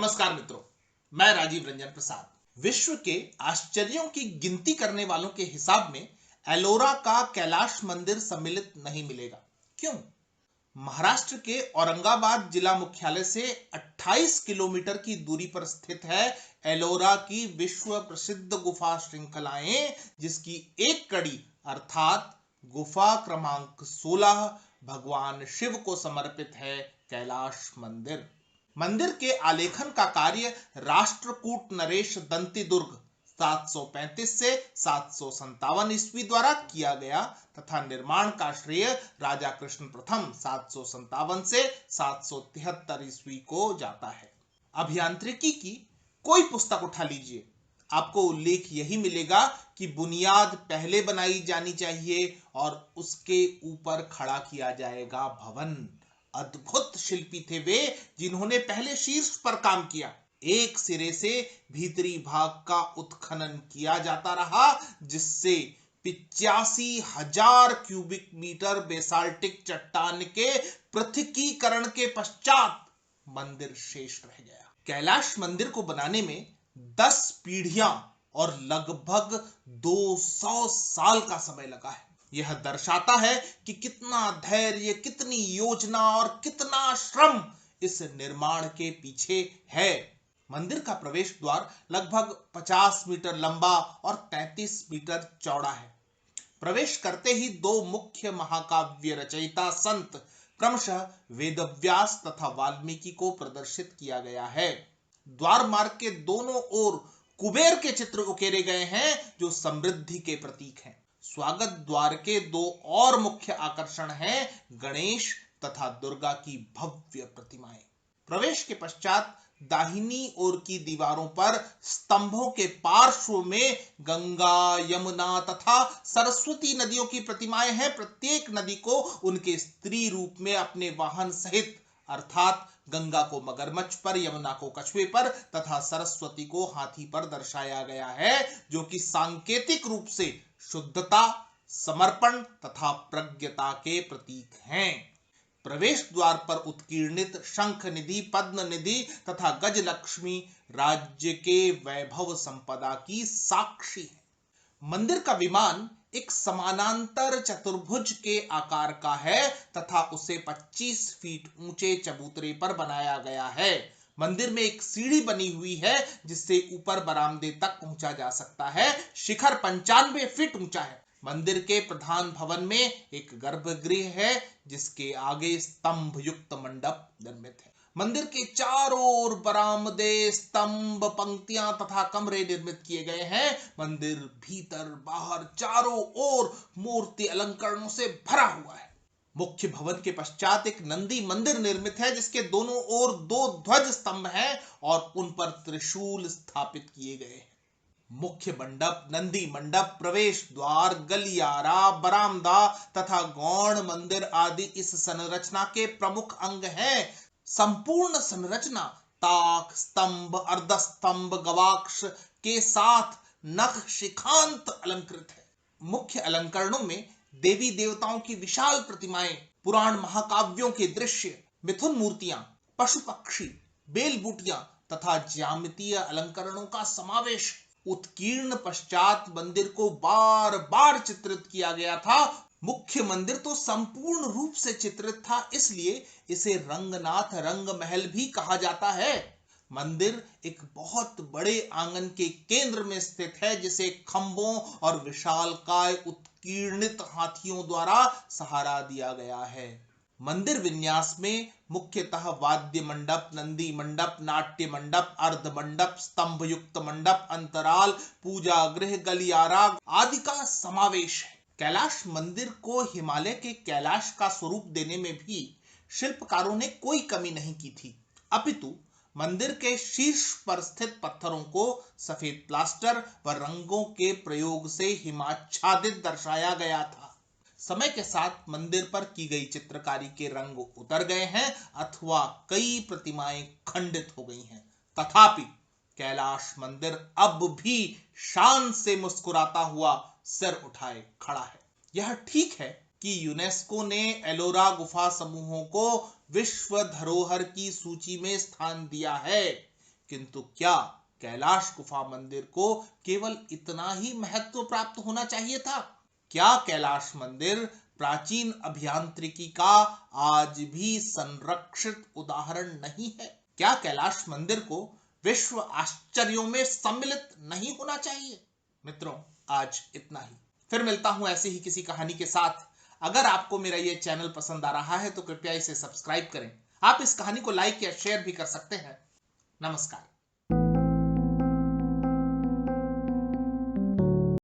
नमस्कार मित्रों, मैं राजीव रंजन प्रसाद। विश्व के आश्चर्यों की गिनती करने वालों के हिसाब में एलोरा का कैलाश मंदिर सम्मिलित नहीं मिलेगा। क्यों? महाराष्ट्र के औरंगाबाद जिला मुख्यालय से 28 किलोमीटर की दूरी पर स्थित है एलोरा की विश्व प्रसिद्ध गुफा श्रृंखलाएं, जिसकी एक कड़ी अर्थात गुफा क्रमांक 16 भगवान शिव को समर्पित है कैलाश मंदिर। मंदिर के आलेखन का कार्य राष्ट्रकूट नरेश दंतिदुर्ग 735 से 757 ईस्वी द्वारा किया गया तथा निर्माण का श्रेय राजा कृष्ण प्रथम 757 से 773 ईस्वी को जाता है। अभियांत्रिकी की कोई पुस्तक उठा लीजिए, आपको उल्लेख यही मिलेगा कि बुनियाद पहले बनाई जानी चाहिए और उसके ऊपर खड़ा किया जाएगा भवन। अद्भुत शिल्पी थे वे जिन्होंने पहले शीर्ष पर काम किया। एक सिरे से भीतरी भाग का उत्खनन किया जाता रहा, जिससे 85,000 क्यूबिक मीटर बेसाल्टिक चट्टान के पृथकीकरण के पश्चात मंदिर शेष रह गया। कैलाश मंदिर को बनाने में 10 पीढ़ियां और लगभग 200 साल का समय लगा है। यह दर्शाता है कि कितना धैर्य, कितनी योजना और कितना श्रम इस निर्माण के पीछे है। मंदिर का प्रवेश द्वार लगभग 50 मीटर लंबा और 33 मीटर चौड़ा है। प्रवेश करते ही दो मुख्य महाकाव्य रचयिता संत क्रमशः वेदव्यास तथा वाल्मीकि को प्रदर्शित किया गया है। द्वार मार्ग के दोनों ओर कुबेर के चित्र उकेरे गए हैं, जो समृद्धि के प्रतीक हैं। स्वागत द्वार के दो और मुख्य आकर्षण हैं गणेश तथा दुर्गा की भव्य प्रतिमाएं। प्रवेश के पश्चात दाहिनी ओर की दीवारों पर स्तंभों के पार्श्व में गंगा, यमुना तथा सरस्वती नदियों की प्रतिमाएं हैं। प्रत्येक नदी को उनके स्त्री रूप में अपने वाहन सहित अर्थात गंगा को मगरमच्छ पर, यमुना को कछुए पर तथा सरस्वती को हाथी पर दर्शाया गया है, जो कि सांकेतिक रूप से शुद्धता, समर्पण तथा प्रज्ञता के प्रतीक हैं। प्रवेश द्वार पर उत्कीर्णित शंख निधि, पद्म निधि तथा गजलक्ष्मी राज्य के वैभव संपदा की साक्षी है। मंदिर का विमान एक समानांतर चतुर्भुज के आकार का है तथा उसे 25 फीट ऊंचे चबूतरे पर बनाया गया है। मंदिर में एक सीढ़ी बनी हुई है जिससे ऊपर बरामदे तक पहुंचा जा सकता है। शिखर 95 फीट ऊंचा है। मंदिर के प्रधान भवन में एक गर्भगृह है, जिसके आगे स्तंभ युक्त मंडप निर्मित है। मंदिर के चारों ओर बरामदे, स्तंभ, पंक्तियां तथा कमरे निर्मित किए गए हैं। मंदिर भीतर बाहर चारों ओर मूर्ति अलंकरणों से भरा हुआ है। मुख्य भवन के पश्चात एक नंदी मंदिर निर्मित है, जिसके दोनों ओर 2 ध्वज स्तंभ हैं और उन पर त्रिशूल स्थापित किए गए हैं। मुख्य मंडप, नंदी मंडप, प्रवेश द्वार, गलियारा, बरामदा तथा गौण मंदिर आदि इस संरचना के प्रमुख अंग हैं। संपूर्ण संरचना ताक, स्तंभ, अर्धस्तंभ, गवाक्ष के साथ नख शिखांत अलंकृत है। मुख्य अलंकरणों में देवी देवताओं की विशाल प्रतिमाएं, पुराण महाकाव्यों के दृश्य, मिथुन मूर्तियां, पशु पक्षी, बेल बूटियां तथा ज्यामितीय अलंकरणों का समावेश। उत्कीर्ण पश्चात मंदिर को बार बार चित्रित किया गया था। मुख्य मंदिर तो संपूर्ण रूप से चित्रित था, इसलिए इसे रंगनाथ रंग महल भी कहा जाता है। मंदिर एक बहुत बड़े आंगन के केंद्र में स्थित है, जिसे खंभों और विशालकाय उत्कीर्णित हाथियों द्वारा सहारा दिया गया है। मंदिर विन्यास में मुख्यतः वाद्य मंडप, नंदी मंडप, नाट्य मंडप, अर्ध मंडप, स्तंभ युक्त मंडप, अंतराल, पूजा गृह, गलियारा आदि का समावेश है। कैलाश मंदिर को हिमालय के कैलाश का स्वरूप देने में भी शिल्पकारों ने कोई कमी नहीं की थी, अपितु मंदिर के शीर्ष पर स्थित पत्थरों को सफेद प्लास्टर व रंगों के प्रयोग से हिमाच्छादित दर्शाया गया था। समय के साथ मंदिर पर की गई चित्रकारी के रंग उतर गए हैं अथवा कई प्रतिमाएं खंडित हो गई हैं, तथापि कैलाश मंदिर अब भी शान से मुस्कुराता हुआ सिर उठाए खड़ा है। यह ठीक है कि यूनेस्को ने एलोरा गुफा समूहों को विश्व धरोहर की सूची में स्थान दिया है, किंतु क्या कैलाश गुफा मंदिर को केवल इतना ही महत्व प्राप्त होना चाहिए था? क्या कैलाश मंदिर प्राचीन अभियांत्रिकी का आज भी संरक्षित उदाहरण नहीं है? क्या कैलाश मंदिर को विश्व आश्चर्यों में सम्मिलित नहीं होना चाहिए? मित्रों, आज इतना ही। फिर मिलता हूं ऐसी ही किसी कहानी के साथ। अगर आपको मेरा ये चैनल पसंद आ रहा है तो कृपया इसे सब्सक्राइब करें। आप इस कहानी को लाइक या शेयर भी कर सकते हैं। नमस्कार।